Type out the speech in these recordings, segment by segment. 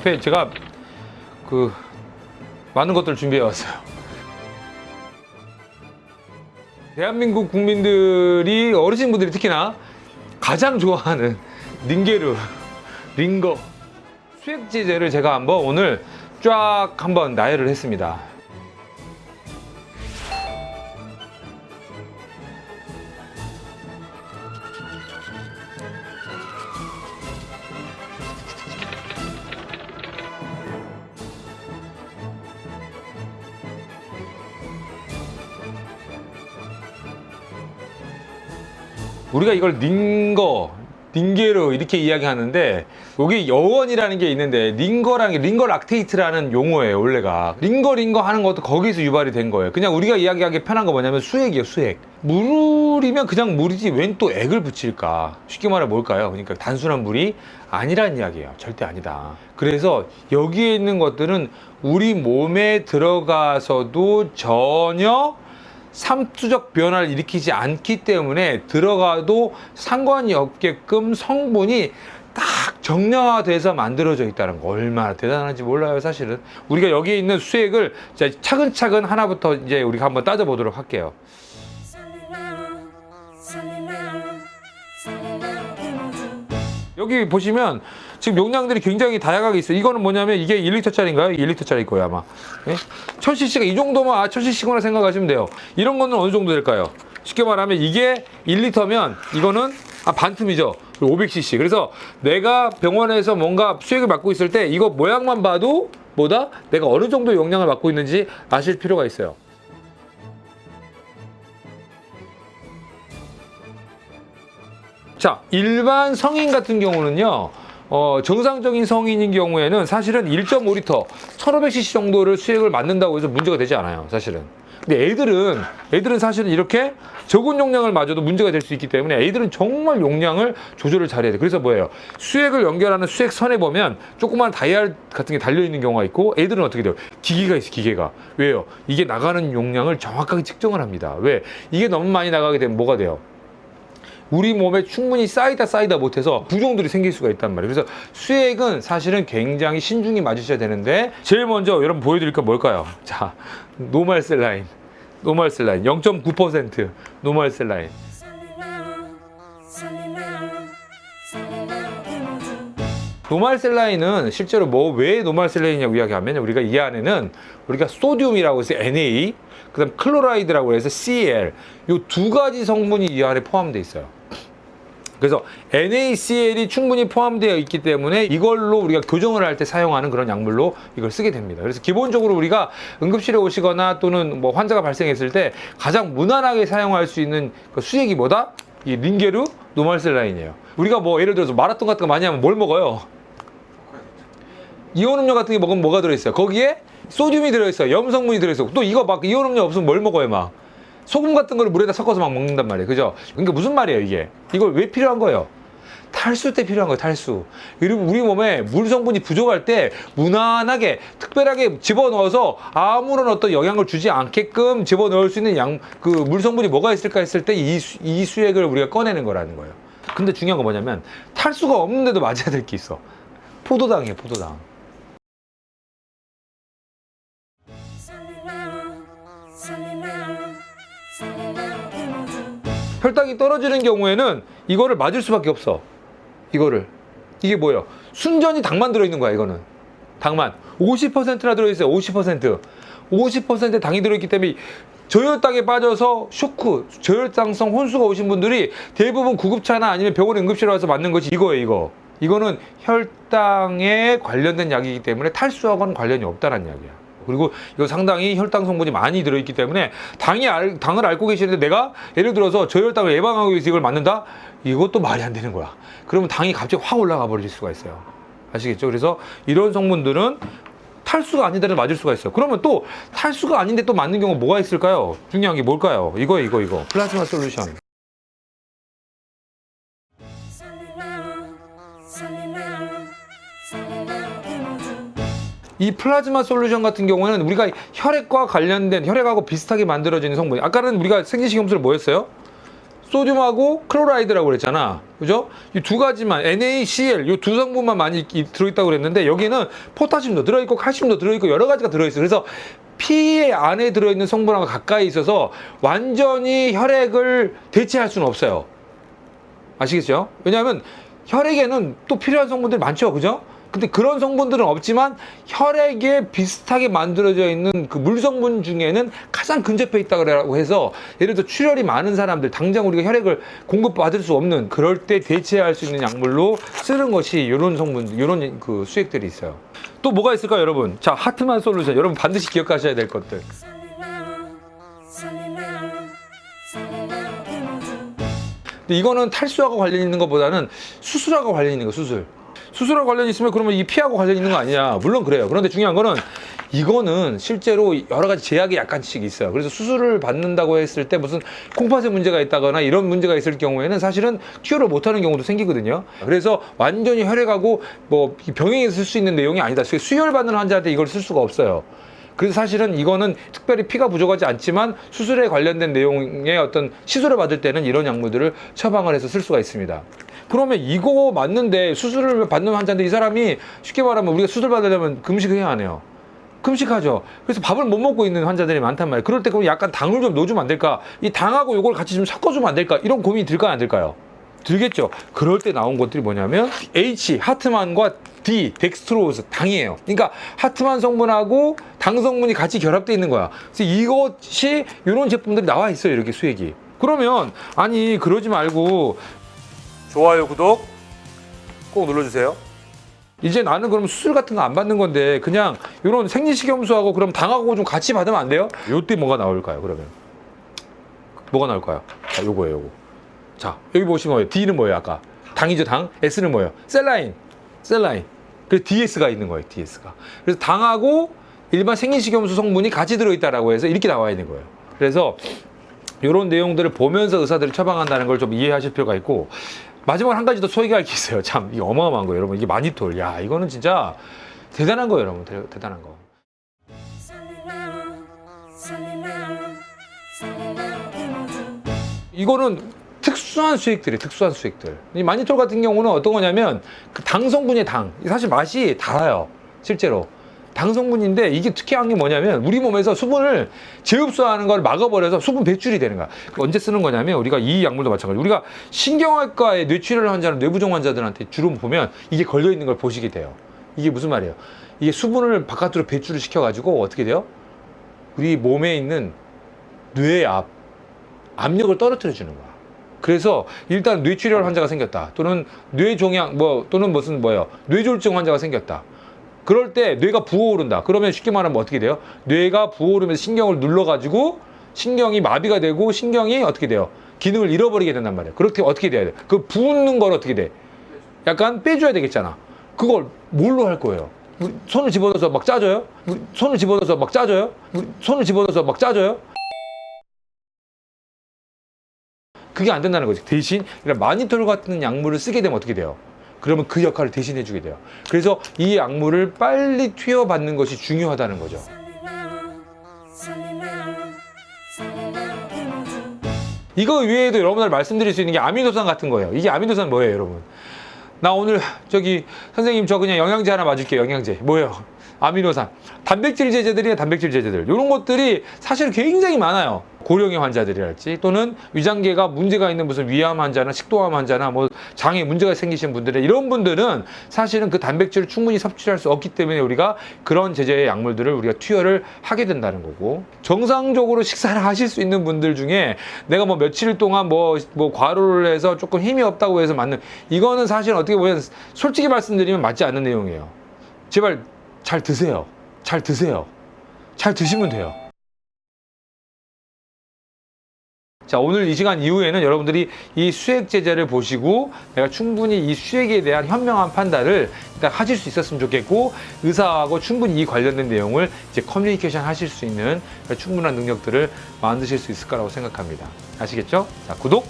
앞에 제가 많은 것들을 준비해 왔어요. 대한민국 국민들이, 어르신분들이 특히나 가장 좋아하는 닌게르, 링거, 수액지제를 제가 한번 오늘 쫙 한번 나열을 했습니다. 우리가 이걸 닌게르 이렇게 이야기하는데 여기 여원이라는 게 있는데 링거 락테이트라는 용어예요. 원래가 링거 하는 것도 거기서 유발이 된 거예요. 그냥 우리가 이야기하기 편한 거 뭐냐면 수액이에요. 수액. 물이면 그냥 물이지 웬 또 액을 붙일까. 쉽게 말해 뭘까요? 그러니까 단순한 물이 아니란 이야기예요. 절대 아니다. 그래서 여기에 있는 것들은 우리 몸에 들어가서도 전혀 삼투적 변화를 일으키지 않기 때문에 들어가도 상관이 없게끔 성분이 딱 정량화돼서 만들어져 있다는 거, 얼마나 대단한지 몰라요. 사실은 우리가 여기에 있는 수액을 차근차근 하나부터 이제 우리가 한번 따져보도록 할게요. 여기 보시면 지금 용량들이 굉장히 다양하게 있어요. 이거는 뭐냐면 이게 1리터짜리인가요? 1리터짜리 거예요 아마. 네? 1000cc가 이 정도면 1000cc구나 생각하시면 돼요. 이런 거는 어느 정도 될까요? 쉽게 말하면 이게 1리터면 이거는 반틈이죠. 500cc. 그래서 내가 병원에서 뭔가 수액을 맡고 있을 때 이거 모양만 봐도 내가 어느 정도 용량을 맡고 있는지 아실 필요가 있어요. 자, 일반 성인 같은 경우는요, 정상적인 성인인 경우에는 사실은 1.5리터, 1500cc 정도를 수액을 맞는다고 해서 문제가 되지 않아요, 사실은. 근데 애들은 사실은 이렇게 적은 용량을 맞아도 문제가 될 수 있기 때문에 애들은 정말 용량을 조절을 잘해야 돼요. 그래서 뭐예요? 수액을 연결하는 수액선에 보면 조그만 다이얼 같은 게 달려있는 경우가 있고 애들은 어떻게 돼요? 기계가 있어요, 기계가. 왜요? 이게 나가는 용량을 정확하게 측정을 합니다. 왜? 이게 너무 많이 나가게 되면 뭐가 돼요? 우리 몸에 충분히 쌓이다 못해서 부종들이 생길 수가 있단 말이에요. 그래서 수액은 사실은 굉장히 신중히 맞으셔야 되는데 제일 먼저 여러분 보여드릴 건 뭘까요? 자, 노멀 셀라인 0.9% 노멀 셀라인. 노멀 셀라인은 실제로 왜 노멀 셀라인이냐고 이야기하면 우리가 이 안에는 우리가 소듐이라고 해서 Na, 그다음 클로라이드라고 해서 Cl, 이 두 가지 성분이 이 안에 포함되어 있어요. 그래서 NaCl이 충분히 포함되어 있기 때문에 이걸로 우리가 교정을 할 때 사용하는 그런 약물로 이걸 쓰게 됩니다. 그래서 기본적으로 우리가 응급실에 오시거나 또는 뭐 환자가 발생했을 때 가장 무난하게 사용할 수 있는 그 수액이 뭐다? 이 닌게르 노멀셀라인이에요. 우리가 뭐 예를 들어서 마라톤 같은 거 많이 하면 뭘 먹어요? 이온 음료 같은 게 먹으면 뭐가 들어있어요? 거기에 소듐이 들어있어요. 염성분이 들어있어요. 또 이거 막 이온 음료 없으면 뭘 먹어요? 막 소금 같은 거를 물에다 섞어서 막 먹는단 말이에요. 그죠? 그러니까 무슨 말이에요, 이게? 이걸 왜 필요한 거예요? 탈수 때 필요한 거예요, 탈수. 그리고 우리 몸에 물 성분이 부족할 때 무난하게, 특별하게 집어넣어서 아무런 어떤 영향을 주지 않게끔 집어넣을 수 있는 물 성분이 뭐가 있을까 했을 때 이 수액을 우리가 꺼내는 거라는 거예요. 근데 중요한 건 뭐냐면 탈수가 없는데도 맞아야 될 게 있어. 포도당이에요, 포도당. 혈당이 떨어지는 경우에는 이거를 맞을 수밖에 없어. 이게 뭐예요? 순전히 당만 들어있는 거야. 이거는 당만 50%나 들어있어요. 50% 당이 들어있기 때문에 저혈당에 빠져서 쇼크, 저혈당성 혼수가 오신 분들이 대부분 구급차나 아니면 병원 응급실에 와서 맞는 것이 이거예요. 이거는 혈당에 관련된 약이기 때문에 탈수하고는 관련이 없다는 이야기야. 그리고 이거 상당히 혈당 성분이 많이 들어있기 때문에 당을 앓고 계시는데 내가 예를 들어서 저혈당을 예방하기 위해서 이걸 맞는다? 이것도 말이 안 되는 거야. 그러면 당이 갑자기 확 올라가 버릴 수가 있어요. 아시겠죠? 그래서 이런 성분들은 탈수가 아닌데도 맞을 수가 있어요. 그러면 또 탈수가 아닌데 또 맞는 경우 뭐가 있을까요? 중요한 게 뭘까요? 이거. 플라즈마 솔루션. 이 플라즈마 솔루션 같은 경우에는 우리가 혈액과 관련된 혈액하고 비슷하게 만들어지는 성분. 아까는 우리가 생리식염수를 뭐였어요? 소듐하고 클로라이드라고 그랬잖아. 그죠? 이 두 가지만, NaCl, 이 두 성분만 많이 들어있다고 그랬는데, 여기는 포타슘도 들어있고, 칼슘도 들어있고, 여러 가지가 들어있어요. 그래서 피 안에 들어있는 성분하고 가까이 있어서 완전히 혈액을 대체할 수는 없어요. 아시겠죠? 왜냐하면 혈액에는 또 필요한 성분들이 많죠. 그죠? 근데 그런 성분들은 없지만 혈액에 비슷하게 만들어져 있는 그 물성분 중에는 가장 근접해 있다고 해서, 예를 들어 출혈이 많은 사람들, 당장 우리가 혈액을 공급받을 수 없는 그럴 때 대체할 수 있는 약물로 쓰는 것이 이런 성분, 이런 그 수액들이 있어요. 또 뭐가 있을까요, 여러분? 자, 하트만 솔루션. 여러분 반드시 기억하셔야 될 것들. 근데 이거는 탈수하고 관련 있는 것보다는 수술하고 관련 있는 거, 수술하고 관련이 있으면 그러면 이 피하고 관련이 있는 거 아니냐. 물론 그래요. 그런데 중요한 거는 이거는 실제로 여러 가지 제약이 약간씩 있어요. 그래서 수술을 받는다고 했을 때 무슨 콩팥에 문제가 있다거나 이런 문제가 있을 경우에는 사실은 투여를 못하는 경우도 생기거든요. 그래서 완전히 혈액하고 뭐 병행해서 쓸 수 있는 내용이 아니다. 수혈 받는 환자한테 이걸 쓸 수가 없어요. 그래서 사실은 이거는 특별히 피가 부족하지 않지만 수술에 관련된 내용의 어떤 시술을 받을 때는 이런 약물들을 처방을 해서 쓸 수가 있습니다. 그러면 이거 맞는데 수술을 받는 환자인데 이 사람이 쉽게 말하면 우리가 수술 받으려면 금식을 해야 하네요. 금식하죠. 그래서 밥을 못 먹고 있는 환자들이 많단 말이에요. 그럴 때 그럼 약간 당을 좀 넣어주면 안 될까? 이 당하고 이걸 같이 좀 섞어주면 안 될까? 이런 고민이 들까요, 안 들까요? 들겠죠. 그럴 때 나온 것들이 뭐냐면 H, 하트만과 D, 덱스트로즈, 당이에요. 그러니까 하트만 성분하고 당 성분이 같이 결합되어 있는 거야. 그래서 이것이 이런 제품들이 나와 있어요, 이렇게 수액이. 그러면 아니 그러지 말고 좋아요, 구독 꼭 눌러주세요. 이제 나는 그럼 수술 같은 거 안 받는 건데 그냥 이런 생리식염수하고 그럼 당하고 좀 같이 받으면 안 돼요? 요때 뭐가 나올까요, 그러면? 뭐가 나올까요? 자, 요거예요, 요거. 자, 여기 보시면 뭐예요? D는 뭐예요, 아까? 당이죠, 당. S는 뭐예요? 셀라인. 그래서 DS가 있는 거예요, DS가. 그래서 당하고 일반 생리식염수 성분이 같이 들어있다라고 해서 이렇게 나와 있는 거예요. 그래서 이런 내용들을 보면서 의사들이 처방한다는 걸 좀 이해하실 필요가 있고, 마지막으로 한 가지 더 소개할 게 있어요. 참, 이게 어마어마한 거예요, 여러분. 이게 마니톨. 야, 이거는 진짜 대단한 거예요, 여러분. 대단한 거. 이거는 특수한 수액들이에요, 특수한 수액들. 이 마니톨 같은 경우는 어떤 거냐면 그 당 성분의 당. 사실 맛이 달아요, 실제로. 당 성분인데 이게 특이한 게 뭐냐면 우리 몸에서 수분을 재흡수하는 걸 막아버려서 수분 배출이 되는 거야. 언제 쓰는 거냐면 우리가 이 약물도 마찬가지로 우리가 신경외과의 뇌출혈 환자나 뇌부종 환자들한테 주로 보면 이게 걸려있는 걸 보시게 돼요. 이게 무슨 말이에요? 이게 수분을 바깥으로 배출을 시켜가지고 어떻게 돼요? 우리 몸에 있는 뇌 압력을 떨어뜨려 주는 거야. 그래서 일단 뇌출혈 환자가 생겼다, 또는 뇌종양 또는 무슨 뇌졸중 환자가 생겼다. 그럴 때 뇌가 부어오른다. 그러면 쉽게 말하면 어떻게 돼요? 뇌가 부어오르면서 신경을 눌러가지고 신경이 마비가 되고 신경이 어떻게 돼요? 기능을 잃어버리게 된단 말이에요. 그렇게 어떻게 돼야 돼? 그 부는 걸 어떻게 돼? 약간 빼줘야 되겠잖아. 그걸 뭘로 할 거예요? 손을 집어넣어서 막 짜줘요? 손을 집어넣어서 막 짜줘요? 그게 안 된다는 거지. 대신 마니톨 같은 약물을 쓰게 되면 어떻게 돼요? 그러면 그 역할을 대신해 주게 돼요. 그래서 이 약물을 빨리 투여받는 것이 중요하다는 거죠. 이거 외에도 여러분들 말씀드릴 수 있는 게 아미노산 같은 거예요. 이게 아미노산 뭐예요, 여러분? 나 오늘 선생님 저 그냥 영양제 하나 맞을게요. 영양제 뭐예요? 아미노산. 단백질 제제들이에요, 단백질 제제들. 이런 것들이 사실 굉장히 많아요. 고령의 환자들이랄지, 또는 위장계가 문제가 있는 무슨 위암 환자나 식도암 환자나 장에 문제가 생기신 분들의 이런 분들은 사실은 그 단백질을 충분히 섭취할 수 없기 때문에 우리가 그런 제제의 약물들을 우리가 투여를 하게 된다는 거고, 정상적으로 식사를 하실 수 있는 분들 중에 내가 며칠 동안 과로를 해서 조금 힘이 없다고 해서 맞는, 이거는 사실 어떻게 보면 솔직히 말씀드리면 맞지 않는 내용이에요. 제발 잘 드세요. 잘 드시면 돼요. 자, 오늘 이 시간 이후에는 여러분들이 이 수액 제제를 보시고 내가 충분히 이 수액에 대한 현명한 판단을 일단 하실 수 있었으면 좋겠고, 의사하고 충분히 이 관련된 내용을 이제 커뮤니케이션 하실 수 있는 충분한 능력들을 만드실 수 있을 거라고 생각합니다. 아시겠죠? 자, 구독!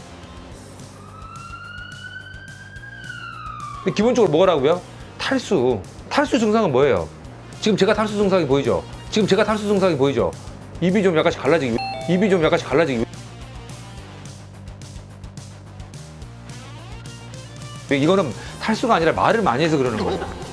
기본적으로 뭐라고요? 탈수 증상은 뭐예요? 지금 제가 탈수 증상이 보이죠? 입이 좀 약간씩 갈라지기. 이거는 탈수가 아니라 말을 많이 해서 그러는 거예요.